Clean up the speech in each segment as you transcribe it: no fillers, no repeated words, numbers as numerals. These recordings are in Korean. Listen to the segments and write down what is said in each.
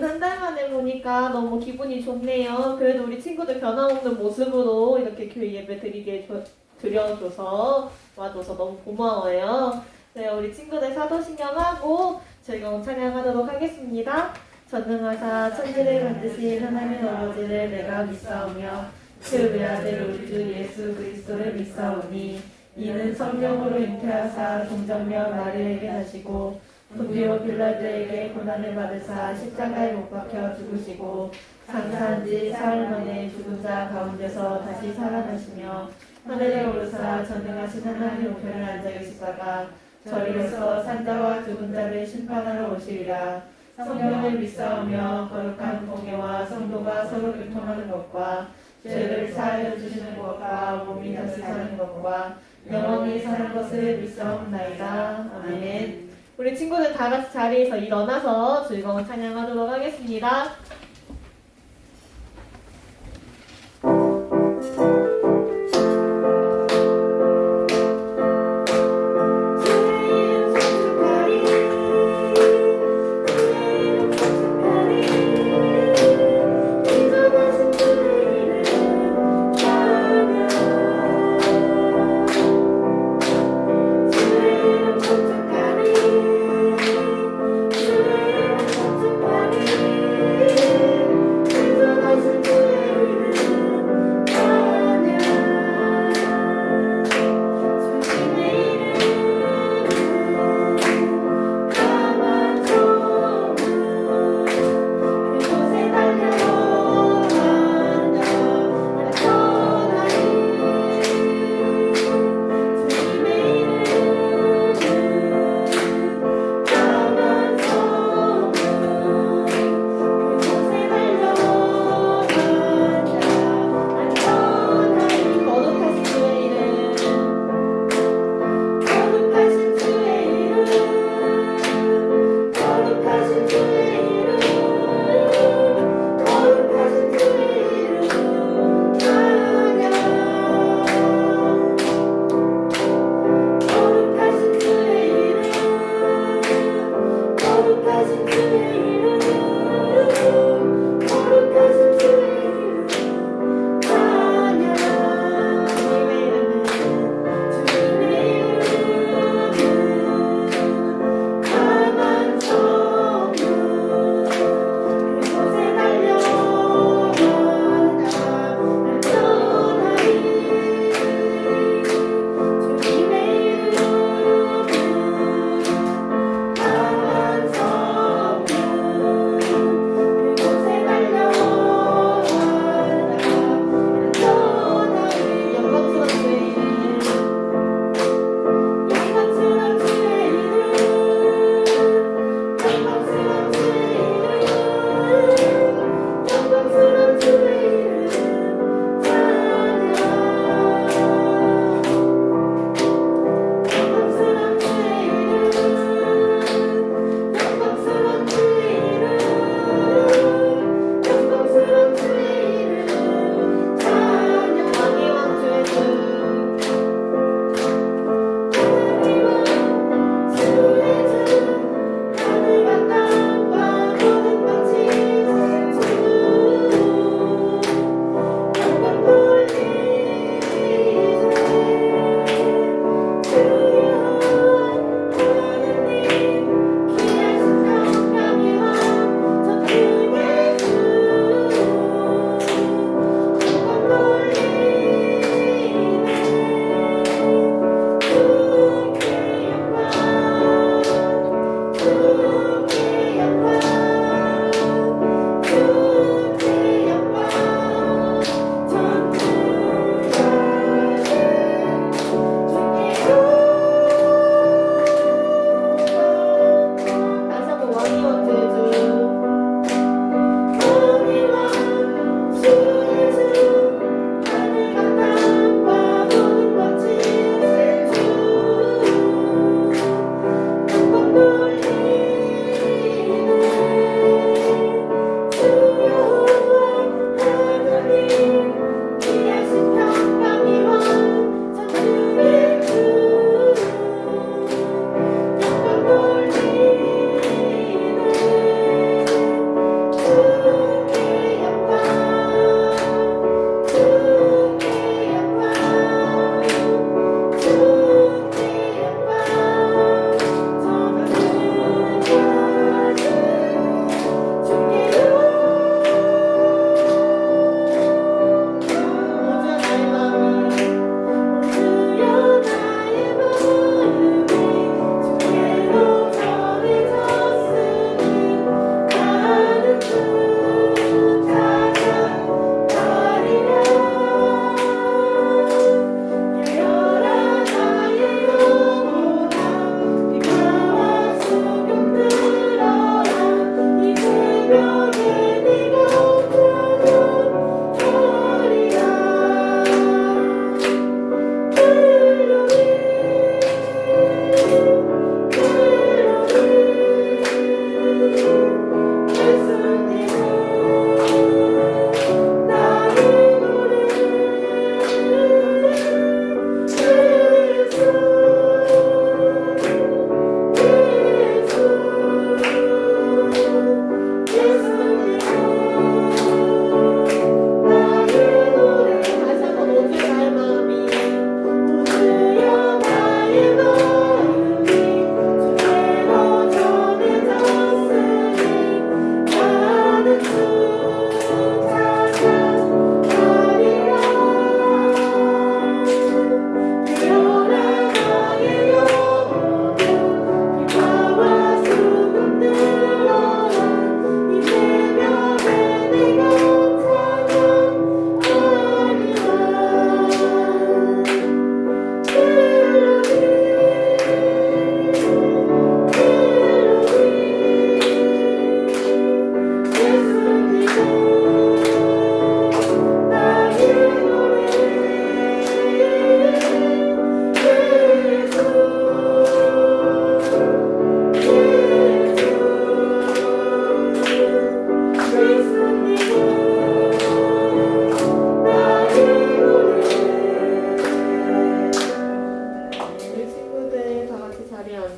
한 달 만에 보니까 너무 기분이 좋네요. 그래도 우리 친구들 변함없는 모습으로 이렇게 교회 예배 드려줘서 와줘서 너무 고마워요. 네, 우리 친구들 사도신경하고 즐거운 찬양하도록 하겠습니다. 전능하사 천지를 만드신 하나님 아버지를 내가 믿사오며 그 외아들 우리 주 예수 그리스도를 믿사오니 이는 성령으로 잉태하사 동정녀 마리아에게 나시고 본디오 빌라도에게 고난을 받으사 십자가에 못 박혀 죽으시고 장사한 지 사흘 만에 죽은 자 가운데서 다시 살아나시며 하늘에 오르사 전능하신 하나님 우편에 앉아 계시다가 저리로서 산자와 죽은 자를 심판하러 오시리라. 성령을 믿사오며 거룩한 공예와 성도가 서로 교통하는 것과 죄를 사하여 주시는 것과 몸이 다시 사는 것과 영원히 사는 것을 믿사옵나이다. 아멘. 우리 친구들 다 같이 자리에서 일어나서 즐거운 찬양하도록 하겠습니다.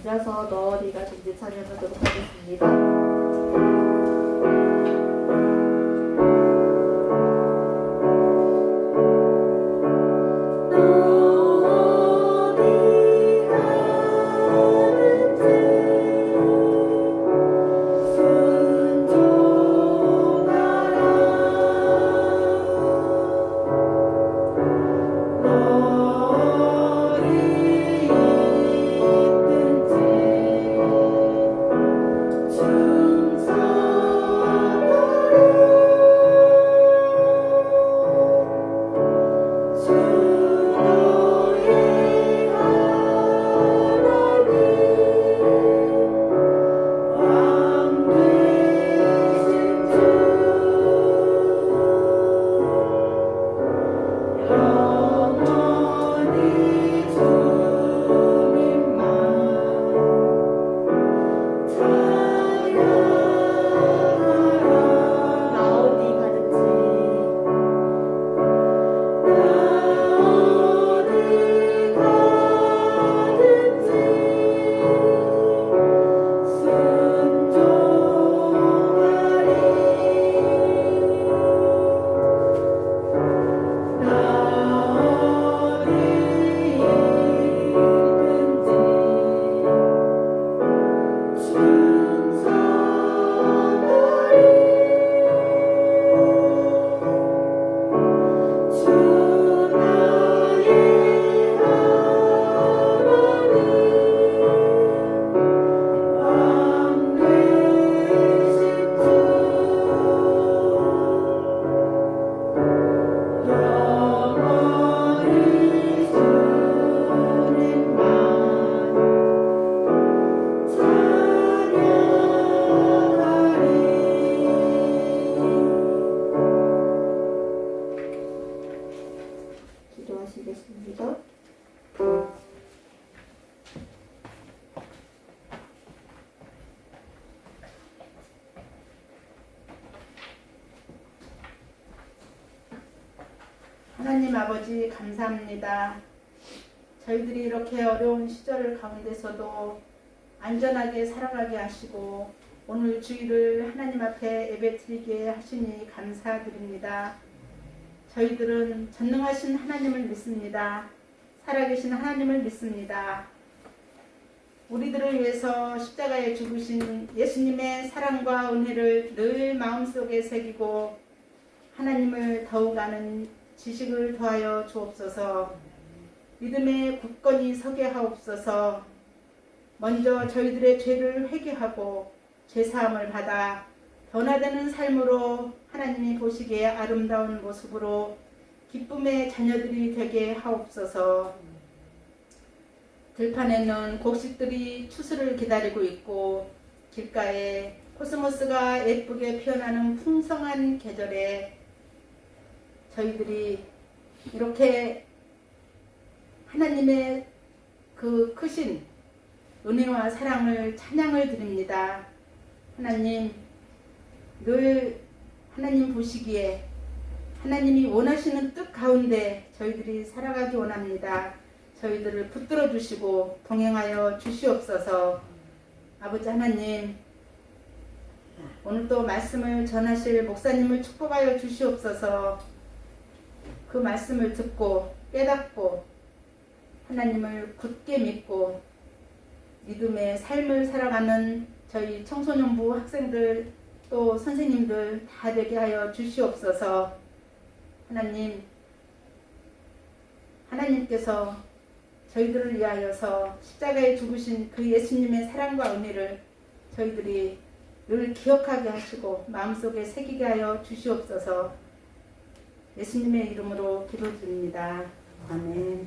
앉아서 너리가 진지 찬양하도록 하겠습니다. 기도하시겠습니다. 하나님 아버지 감사합니다. 저희들이 이렇게 어려운 시절 가운데서도 안전하게 살아가게 하시고 오늘 주일을 하나님 앞에 예배드리게 하시니 감사드립니다. 저희들은 전능하신 하나님을 믿습니다. 살아계신 하나님을 믿습니다. 우리들을 위해서 십자가에 죽으신 예수님의 사랑과 은혜를 늘 마음속에 새기고 하나님을 더욱 아는 지식을 더하여 주옵소서. 믿음에 굳건히 서게 하옵소서. 먼저 저희들의 죄를 회개하고 죄사함을 받아 변화되는 삶으로 하나님이 보시기에 아름다운 모습으로 기쁨의 자녀들이 되게 하옵소서. 들판에는 곡식들이 추수를 기다리고 있고 길가에 코스모스가 예쁘게 피어나는 풍성한 계절에 저희들이 이렇게 하나님의 그 크신 은혜와 사랑을 찬양을 드립니다. 하나님, 늘 하나님 보시기에 하나님이 원하시는 뜻 가운데 저희들이 살아가기 원합니다. 저희들을 붙들어 주시고 동행하여 주시옵소서. 아버지 하나님, 오늘 또 말씀을 전하실 목사님을 축복하여 주시옵소서. 그 말씀을 듣고 깨닫고 하나님을 굳게 믿고 믿음의 삶을 살아가는 저희 청소년부 학생들 또 선생님들 다 되게 하여 주시옵소서. 하나님, 하나님께서 저희들을 위하여서 십자가에 죽으신 그 예수님의 사랑과 은혜를 저희들이 늘 기억하게 하시고 마음속에 새기게 하여 주시옵소서. 예수님의 이름으로 기도드립니다. 아멘.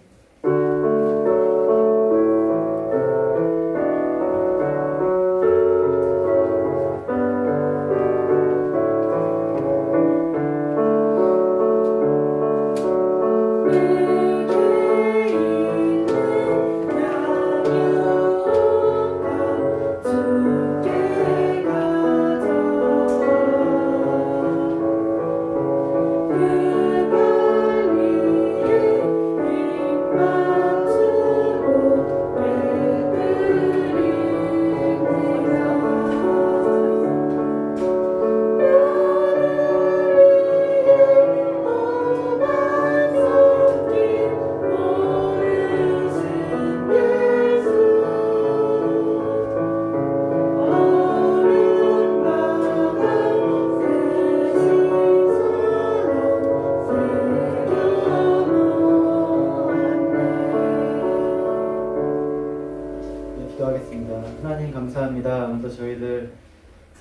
하나님 감사합니다. 오늘도 저희들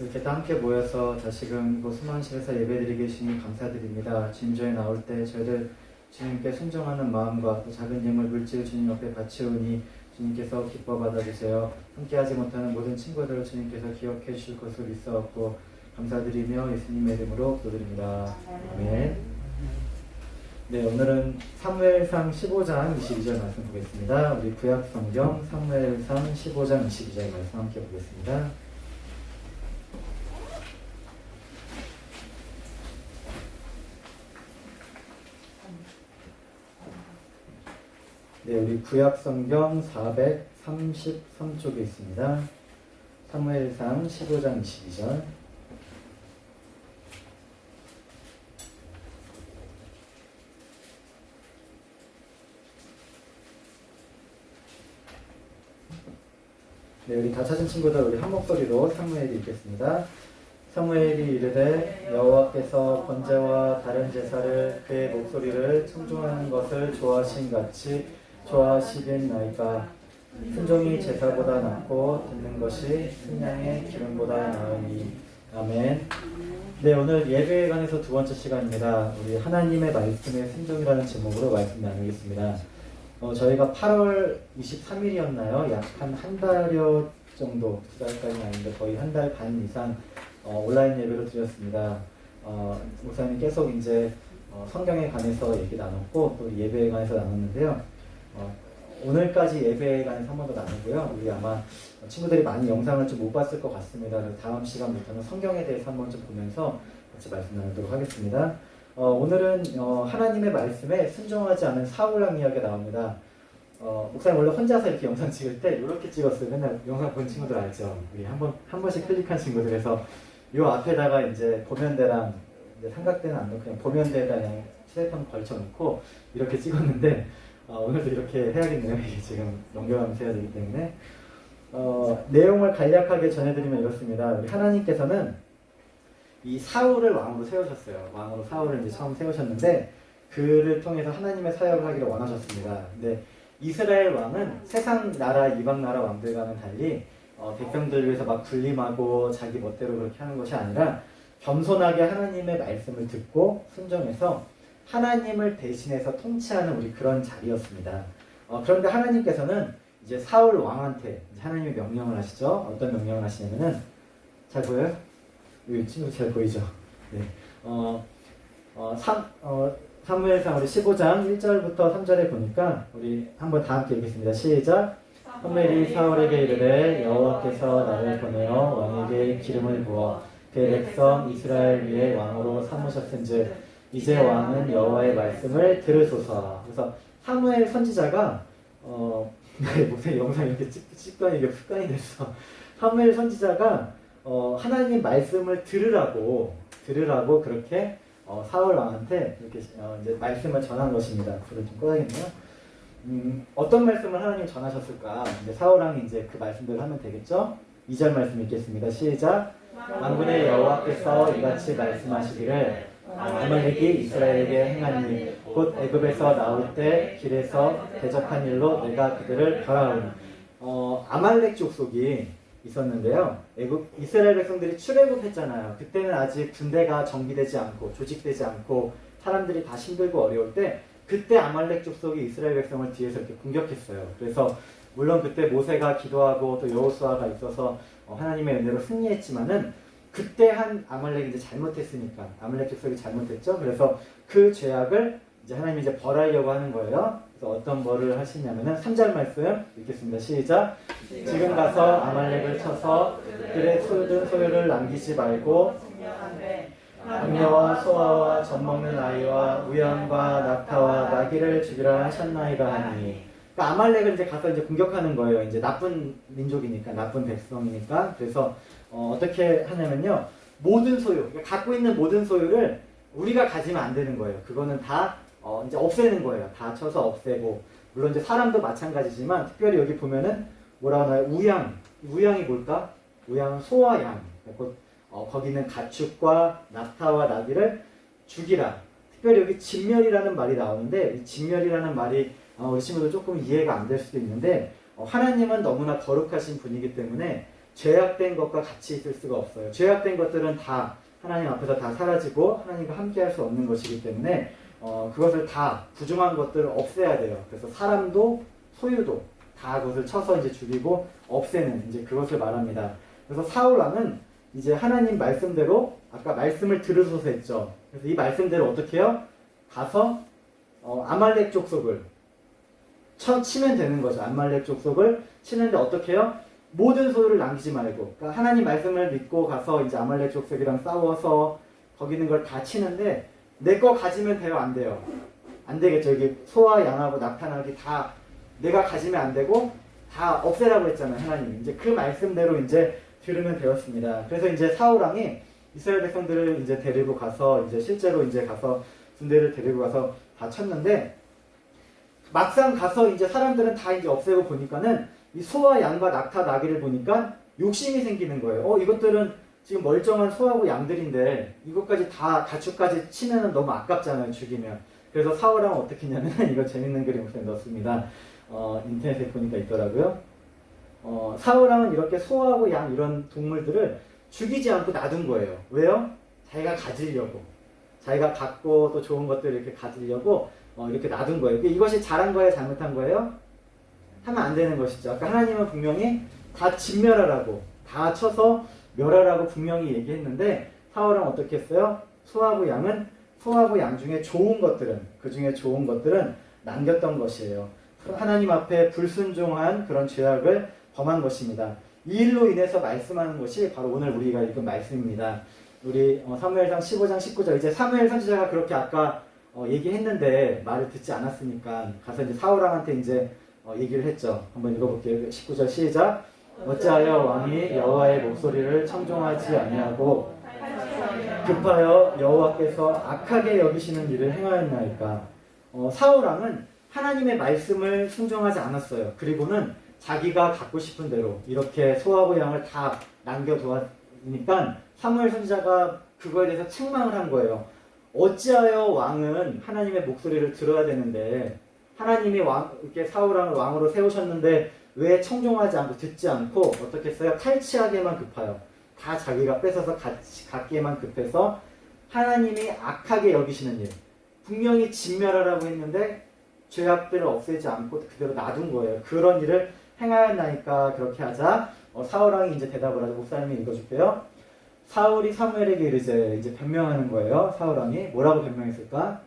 이렇게 다 함께 모여서 다시금 이곳 수만실에서 예배드리게 해주시니 감사드립니다. 진조에 나올 때 저희들 주님께 순종하는 마음과 또 작은 예물 물질 주님 옆에 바치오니 주님께서 기뻐 받아주세요. 함께하지 못하는 모든 친구들을 주님께서 기억해 주실 것을 믿사옵고 감사드리며 예수님의 이름으로 기도드립니다. 아멘. 네, 오늘은 사무엘상 15장 22절 말씀 보겠습니다. 우리 구약성경 사무엘상 15장 22절 말씀 함께 보겠습니다. 네, 우리 구약성경 433쪽에 있습니다. 사무엘상 15장 22절. 네, 우리 다 찾은 친구들 우리 한 목소리로 사무엘이 읽겠습니다. 사무엘이 이르되 여호와께서 번제와 다른 제사를 그의 목소리를 청종하는 것을 좋아하신 같이 좋아하시겠나이까. 순종이 제사보다 낫고 듣는 것이 순양의 기름보다 나으니. 아멘. 네, 오늘 예배에 관해서 두 번째 시간입니다. 우리 하나님의 말씀의 순종이라는 제목으로 말씀 나누겠습니다. 저희가 8월 23일이었나요? 약 한 달여 정도, 두 달까지는 아닌데 거의 한 달 반 이상 온라인 예배로 드렸습니다. 목사님이 계속 이제 성경에 관해서 얘기 나눴고 또 예배에 관해서 나눴는데요. 오늘까지 예배에 관해서 한 번 더 나누고요. 우리 아마 친구들이 많이 영상을 좀 못 봤을 것 같습니다. 다음 시간부터는 성경에 대해서 한번 좀 보면서 같이 말씀 나누도록 하겠습니다. 오늘은 하나님의 말씀에 순종하지 않은 사울왕 이야기가 나옵니다. 목사님 원래 혼자서 이렇게 영상 찍을 때 이렇게 찍었어요. 맨날 영상 본 친구들 알죠? 우리 한 번씩 클릭한 친구들에서 요 앞에다가 이제 보면대랑 이제 삼각대는 안 넣고 그냥 보면대에다 그냥 휴대폰 걸쳐놓고 이렇게 찍었는데 오늘도 이렇게 해야겠네요. 이게 지금 넘겨가면서 해야 되기 때문에 내용을 간략하게 전해드리면 이렇습니다. 우리 하나님께서는 이 사울을 왕으로 세우셨어요. 왕으로 사울을 이제 처음 세우셨는데 그를 통해서 하나님의 사역을 하기를 원하셨습니다. 근데 이스라엘 왕은 세상 나라 이방 나라 왕들과는 달리 백성들 위해서 막 군림하고 자기 멋대로 그렇게 하는 것이 아니라 겸손하게 하나님의 말씀을 듣고 순종해서 하나님을 대신해서 통치하는 우리 그런 자리였습니다. 그런데 하나님께서는 이제 사울 왕한테 하나님이 명령을 하시죠. 어떤 명령을 하시냐면은 잘 보여요? 이 친구 잘 보이죠? 네. 사무엘상 우리 15장 1절부터 3절에 보니까 우리 한번 다 함께 읽겠습니다. 시작. 사무엘이 사울에게 이르되 여호와께서 나를 보내어 왕에게 기름을 부어 그의 백성 이스라엘 위에 왕으로 삼으셨은즉 이제 왕은 여호와의 말씀을 들으소서. 그래서 사무엘 선지자가 무슨 영상 이렇게 찍더니 이게 습관이 됐어. 사무엘 선지자가 하나님 말씀을 들으라고 그렇게 사울 왕한테 이렇게 이제 말씀을 전한 것입니다. 불을 좀 꺼야겠네요. 어떤 말씀을 하나님 전하셨을까? 이제 사울 왕이 이제 그 말씀대로 하면 되겠죠? 2절 말씀 읽겠습니다. 시작. 만군의 여호와께서 이같이 말씀하시기를 아말렉이 이스라엘에게 행한 일, 곧 애굽에서 나올 때 길에서 대적한 일로 내가 그들을 벌하오니. 아말렉 족속이 있었는데요. 이스라엘 백성들이 출애굽했잖아요. 그때는 아직 군대가 정비되지 않고 조직되지 않고 사람들이 다 힘들고 어려울 때 그때 아말렉 족속이 이스라엘 백성을 뒤에서 이렇게 공격했어요. 그래서 물론 그때 모세가 기도하고 또 여호수아가 있어서 하나님의 은혜로 승리했지만은 그때 한 아말렉이 이제 잘못했으니까 아말렉 족속이 잘못했죠. 그래서 그 죄악을 이제 하나님이 이제 벌하려고 하는 거예요. 그래서 어떤 벌을 하시냐면은 3절 말씀 읽겠습니다. 시작. 지금 가서 아말렉을 쳐서 그들의 모든 소유를 남기지 말고 남녀와 소아와 젖먹는 아이와 우양과 낙타와 나귀를 죽이라 하셨나이다 하니. 그러니까 아말렉을 이제 가서 이제 공격하는 거예요. 이제 나쁜 민족이니까, 나쁜 백성이니까. 그래서 어떻게 하냐면요, 모든 소유, 그러니까 갖고 있는 모든 소유를 우리가 가지면 안 되는 거예요. 그거는 다 이제 없애는 거예요. 다 쳐서 없애고. 물론 이제 사람도 마찬가지지만 특별히 여기 보면은 뭐라고 하나요? 우양이 뭘까? 우양은 소와 양. 거기는 가축과 낙타와 나귀를 죽이라. 특별히 여기 진멸이라는 말이 나오는데 이 진멸이라는 말이 우리 친구들 조금 이해가 안 될 수도 있는데 하나님은 너무나 거룩하신 분이기 때문에 죄악된 것과 같이 있을 수가 없어요. 죄악된 것들은 다 하나님 앞에서 다 사라지고 하나님과 함께 할 수 없는 것이기 때문에 그것을 다 부정한 것들을 없애야 돼요. 그래서 사람도 소유도 다 그것을 쳐서 이제 죽이고 없애는 이제 그것을 말합니다. 그래서 사울 왕은 이제 하나님 말씀대로 아까 말씀을 들으소서 했죠. 그래서 이 말씀대로 어떻게 해요? 가서 아말렉 족속을 치면 되는 거죠. 아말렉 족속을 치는데 어떻게 해요? 모든 소유를 남기지 말고, 그러니까 하나님 말씀을 믿고 가서 이제 아말렉 족속이랑 싸워서 거기 있는 걸 다 치는데 내 거 가지면 돼요? 안 돼요? 안 되겠죠. 여기 소와 양하고 낙타나기 다 내가 가지면 안 되고 다 없애라고 했잖아요. 하나님. 이제 그 말씀대로 이제 들으면 되었습니다. 그래서 이제 사울 왕이 이스라엘 백성들을 이제 데리고 가서 이제 실제로 이제 가서 군대를 데리고 가서 다 쳤는데 막상 가서 이제 사람들은 다 이제 없애고 보니까는 이 소와 양과 낙타 나귀를 보니까 욕심이 생기는 거예요. 이것들은 지금 멀쩡한 소하고 양들인데 이것까지 다 가축까지 치면은 너무 아깝잖아요. 죽이면. 그래서 사울 왕은 어떻게 했냐면 이거 재밌는 그림을 넣었습니다. 인터넷에 보니까 있더라고요. 사울 왕은 이렇게 소하고 양 이런 동물들을 죽이지 않고 놔둔 거예요. 왜요? 자기가 가지려고. 자기가 갖고 또 좋은 것들을 이렇게 가지려고 이렇게 놔둔 거예요. 이것이 잘한 거예요? 잘못한 거예요? 하면 안 되는 것이죠. 아까 하나님은 분명히 다 진멸하라고, 다 쳐서 멸하라고 분명히 얘기했는데 사울 왕은 어떻게 했어요? 소하고 양 중에 좋은 것들은, 그 중에 좋은 것들은 남겼던 것이에요. 하나님 앞에 불순종한 그런 죄악을 범한 것입니다. 이 일로 인해서 말씀하는 것이 바로 오늘 우리가 읽은 말씀입니다. 우리 사무엘상 15장 19절, 이제 사무엘 선지자가 그렇게 아까 얘기했는데 말을 듣지 않았으니까 가서 이제 사울 왕한테 이제 얘기를 했죠. 한번 읽어볼게요. 19절 시작. 어찌하여 왕이 여호와의 목소리를 청종하지 아니하고 급하여 여호와께서 악하게 여기시는 일을 행하였나이까. 사울 왕은 하나님의 말씀을 순종하지 않았어요. 그리고는 자기가 갖고 싶은 대로 이렇게 소하고 양을 다 남겨두었으니까 사무엘 선지자가 그거에 대해서 책망을 한 거예요. 어찌하여 왕은 하나님의 목소리를 들어야 되는데 하나님이 이렇게 사울 왕을 왕으로 세우셨는데 왜 청종하지 않고 듣지 않고 어떻게 했어요? 탈취하게만 급하여. 다 자기가 뺏어서 갖기에만 급해서 하나님이 악하게 여기시는 일. 분명히 진멸하라고 했는데 죄악들을 없애지 않고 그대로 놔둔 거예요. 그런 일을 행하였나니까 그렇게 하자. 사울 왕이 이제 대답을 하죠. 목사님이 읽어줄게요. 사울이 사무엘에게 이제 변명하는 거예요. 사울 왕이 뭐라고 변명했을까?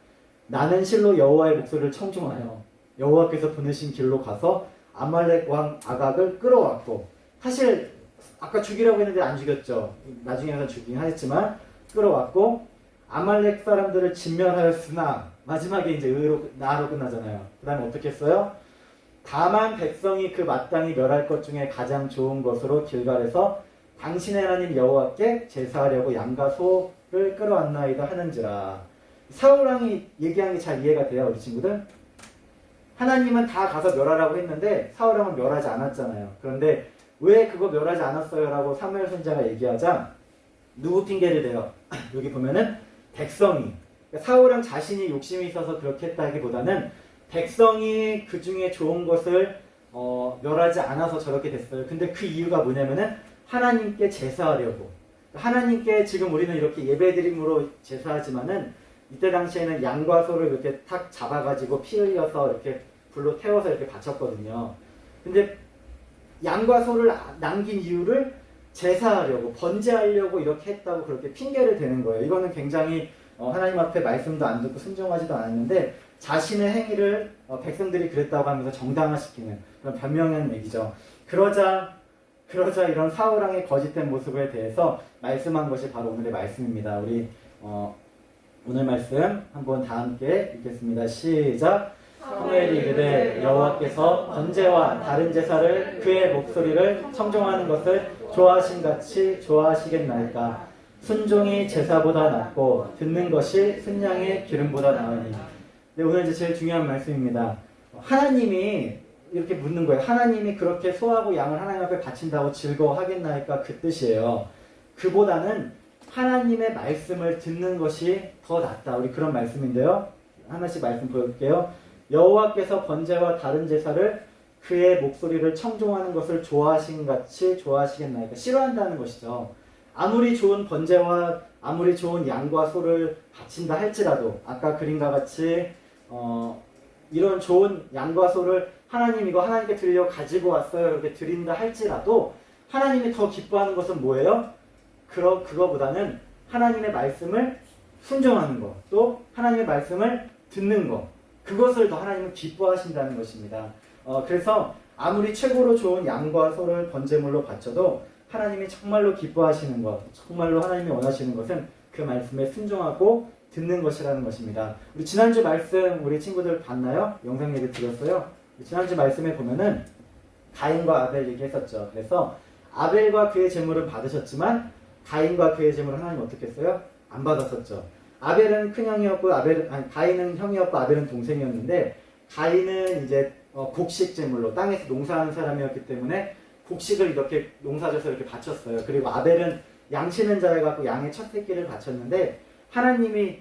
나는 실로 여호와의 목소리를 청종하여 여호와께서 보내신 길로 가서 아말렉 왕 아각을 끌어왔고, 사실 아까 죽이라고 했는데 안 죽였죠. 나중에 가서 죽긴 하겠지만 끌어왔고 아말렉 사람들을 진멸하였으나 마지막에 이제 나로 끝나잖아요. 그 다음에 어떻게 했어요? 다만 백성이 그 마땅히 멸할 것 중에 가장 좋은 것으로 길갈에서 당신의 하나님 여호와께 제사하려고 양과 소를 끌어왔나이다 하는지라. 사울왕이 얘기한 게 잘 이해가 돼요, 우리 친구들? 하나님은 다 가서 멸하라고 했는데 사울왕은 멸하지 않았잖아요. 그런데 왜 그거 멸하지 않았어요? 라고 사무엘 선지자가 얘기하자 누구 핑계를 대요? 여기 보면은 백성이, 그러니까 사울왕 자신이 욕심이 있어서 그렇게 했다기보다는 백성이 그 중에 좋은 것을 멸하지 않아서 저렇게 됐어요. 근데 그 이유가 뭐냐면은 하나님께 제사하려고. 하나님께 지금 우리는 이렇게 예배드림으로 제사하지만은 이때 당시에는 양과 소를 이렇게 탁 잡아가지고 피 흘려서 이렇게 불로 태워서 이렇게 바쳤거든요. 근데 양과 소를 남긴 이유를 제사하려고, 번제하려고 이렇게 했다고 그렇게 핑계를 대는 거예요. 이거는 굉장히 하나님 앞에 말씀도 안 듣고 순종하지도 않았는데 자신의 행위를 백성들이 그랬다고 하면서 정당화시키는 그런 변명한 얘기죠. 그러자 이런 사울왕의 거짓된 모습에 대해서 말씀한 것이 바로 오늘의 말씀입니다. 우리 오늘 말씀 한번 다 함께 읽겠습니다. 시작. 사무엘이 이르되 여호와께서 번제와 다른 제사를 그의 목소리를 청종하는 것을 좋아하신 같이 좋아하시겠나이까. 순종이 제사보다 낫고 듣는 것이 순양의 기름보다 나으니. 네, 오늘 이제 제일 중요한 말씀입니다. 하나님이 이렇게 묻는 거예요. 하나님이 그렇게 소하고 양을 하나님 앞에 바친다고 즐거워하겠나이까, 그 뜻이에요. 그보다는 하나님의 말씀을 듣는 것이 더 낫다. 우리 그런 말씀인데요. 하나씩 말씀 보여볼게요. 여호와께서 번제와 다른 제사를 그의 목소리를 청종하는 것을 좋아하신 같이 좋아하시겠나이까. 싫어한다는 것이죠. 아무리 좋은 번제와 아무리 좋은 양과 소를 바친다 할지라도 아까 그림과 같이 이런 좋은 양과 소를 하나님 이거 하나님께 드리려고 가지고 왔어요 이렇게 드린다 할지라도 하나님이 더 기뻐하는 것은 뭐예요? 그거보다는 하나님의 말씀을 순종하는 것, 또 하나님의 말씀을 듣는 것, 그것을 더 하나님은 기뻐하신다는 것입니다. 그래서 아무리 최고로 좋은 양과 소를 번제물로 바쳐도 하나님이 정말로 기뻐하시는 것, 정말로 하나님이 원하시는 것은 그 말씀에 순종하고 듣는 것이라는 것입니다. 우리 지난주 말씀 우리 친구들 봤나요? 영상 예배 드렸어요. 지난주 말씀에 보면은 가인과 아벨 얘기했었죠. 그래서 아벨과 그의 제물은 받으셨지만 가인과 그의 제물은 하나님 어떻게 했어요? 안 받았었죠. 아벨은 큰형이었고 가인은 형이었고 아벨은 동생이었는데 가인은 이제 곡식 제물로 땅에서 농사하는 사람이었기 때문에 곡식을 이렇게 농사져서 이렇게 바쳤어요. 그리고 아벨은 양치는 자여갖고 양의 첫 새끼를 바쳤는데 하나님이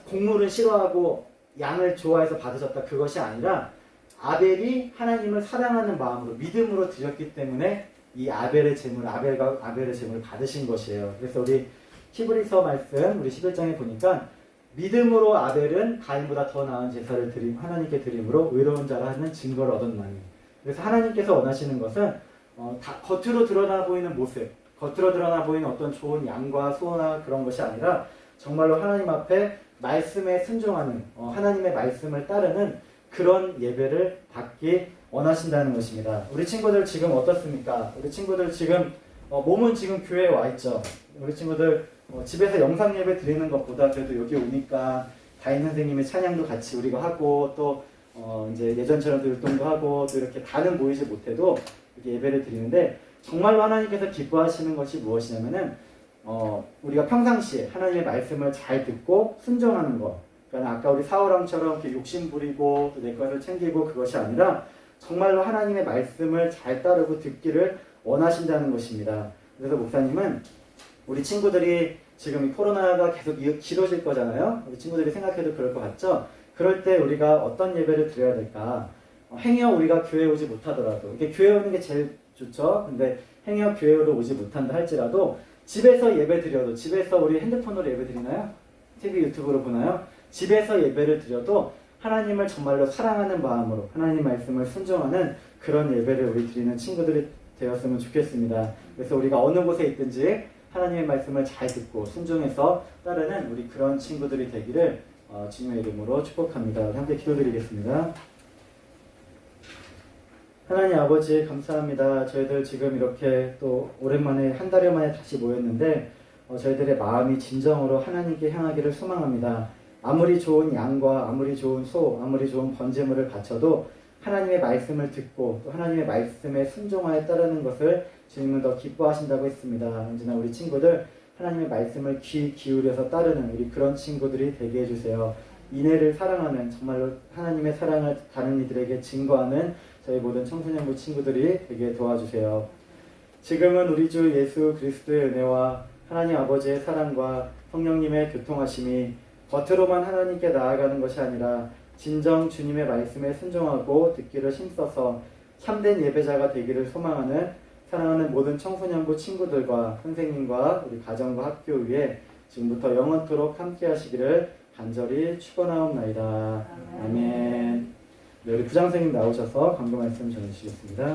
곡물은 싫어하고 양을 좋아해서 받으셨다, 그것이 아니라 아벨이 하나님을 사랑하는 마음으로 믿음으로 드렸기 때문에 이 아벨의 제물을 받으신 것이에요. 그래서 우리 히브리서 말씀 우리 11장에 보니까 믿음으로 아벨은 가인보다 더 나은 제사를 하나님께 드림으로 의로운 자라 하는 증거를 얻었나니. 그래서 하나님께서 원하시는 것은 겉으로 드러나 보이는 모습, 겉으로 드러나 보이는 어떤 좋은 양과 소나 그런 것이 아니라 정말로 하나님 앞에 말씀에 순종하는 하나님의 말씀을 따르는 그런 예배를 받기 원하신다는 것입니다. 우리 친구들 지금 어떻습니까? 우리 친구들 지금 몸은 지금 교회에 와 있죠. 우리 친구들 집에서 영상 예배 드리는 것보다 그래도 여기 오니까 다인 선생님의 찬양도 같이 우리가 하고 또 이제 예전처럼 율동도 하고 또 이렇게 다는 보이지 못해도 이렇게 예배를 드리는데 정말로 하나님께서 기뻐하시는 것이 무엇이냐면은 우리가 평상시에 하나님의 말씀을 잘 듣고 순종하는 것. 그러니까 아까 우리 사울왕처럼 이렇게 욕심 부리고 또 내 것을 챙기고 그것이 아니라 정말로 하나님의 말씀을 잘 따르고 듣기를 원하신다는 것입니다. 그래서 목사님은 우리 친구들이 지금 이 코로나가 계속 길어질 거잖아요. 우리 친구들이 생각해도 그럴 것 같죠? 그럴 때 우리가 어떤 예배를 드려야 될까? 행여 우리가 교회에 오지 못하더라도, 이게 교회 오는 게 제일 좋죠. 근데 행여 교회로 오지 못한다 할지라도 집에서 예배 드려도, 집에서 우리 핸드폰으로 예배 드리나요? TV 유튜브로 보나요? 집에서 예배를 드려도 하나님을 정말로 사랑하는 마음으로 하나님 말씀을 순종하는 그런 예배를 우리 드리는 친구들이 되었으면 좋겠습니다. 그래서 우리가 어느 곳에 있든지 하나님의 말씀을 잘 듣고 순종해서 따르는 우리 그런 친구들이 되기를 주님의 이름으로 축복합니다. 함께 기도드리겠습니다. 하나님 아버지 감사합니다. 저희들 지금 이렇게 또 오랜만에 한 달여 만에 다시 모였는데 저희들의 마음이 진정으로 하나님께 향하기를 소망합니다. 아무리 좋은 양과 아무리 좋은 소, 아무리 좋은 번제물을 바쳐도 하나님의 말씀을 듣고 또 하나님의 말씀에 순종하여 따르는 것을 주님은 더 기뻐하신다고 했습니다. 언제나 우리 친구들 하나님의 말씀을 귀 기울여서 따르는 우리 그런 친구들이 되게 해주세요. 이내를 사랑하는 정말로 하나님의 사랑을 다른 이들에게 증거하는 저희 모든 청소년부 친구들이 되게 도와주세요. 지금은 우리 주 예수 그리스도의 은혜와 하나님 아버지의 사랑과 성령님의 교통하심이 겉으로만 하나님께 나아가는 것이 아니라 진정 주님의 말씀에 순종하고 듣기를 힘써서 참된 예배자가 되기를 소망하는 사랑하는 모든 청소년부 친구들과 선생님과 우리 가정과 학교 위에 지금부터 영원토록 함께 하시기를 간절히 축원하옵나이다. 아멘. 네, 우리 부장선생님 나오셔서 강도 말씀 전해주시겠습니다.